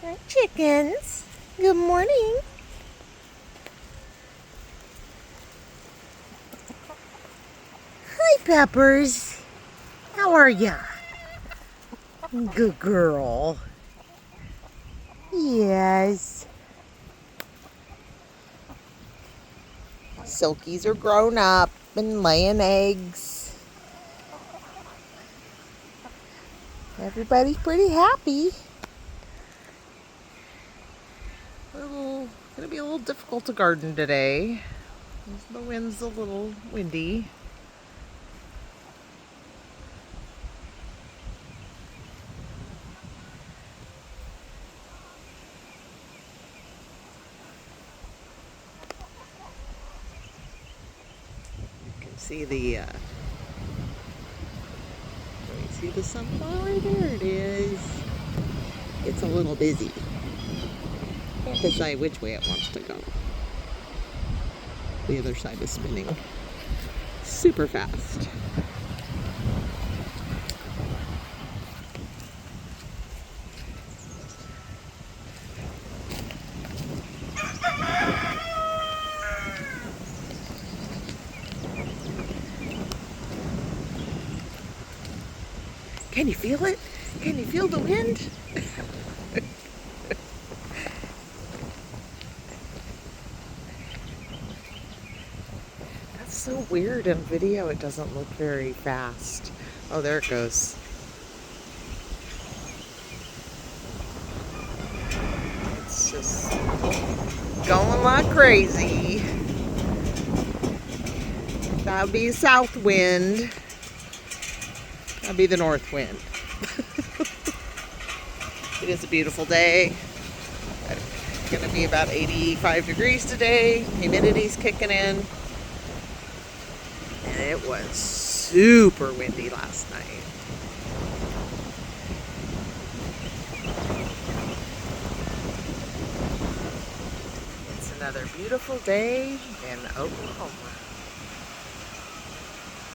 Hi, chickens. Good morning. Hi, Peppers. How are ya? Good girl. Yes. Silkies are grown up and laying eggs. Everybody's pretty happy. Gonna be a little difficult to garden today. The wind's a little windy. You can see see the sunflower? There it is. It's a little busy. Can't decide which way it wants to go. The other side is spinning super fast. Can you feel it? Can you feel the wind? That's so weird. In video, it doesn't look very fast. Oh, there it goes. It's just going like crazy. That would be south wind. That'd be the north wind. It is a beautiful day. It's going to be about 85 degrees today. Humidity's kicking in. And it was super windy last night. It's another beautiful day in Oklahoma.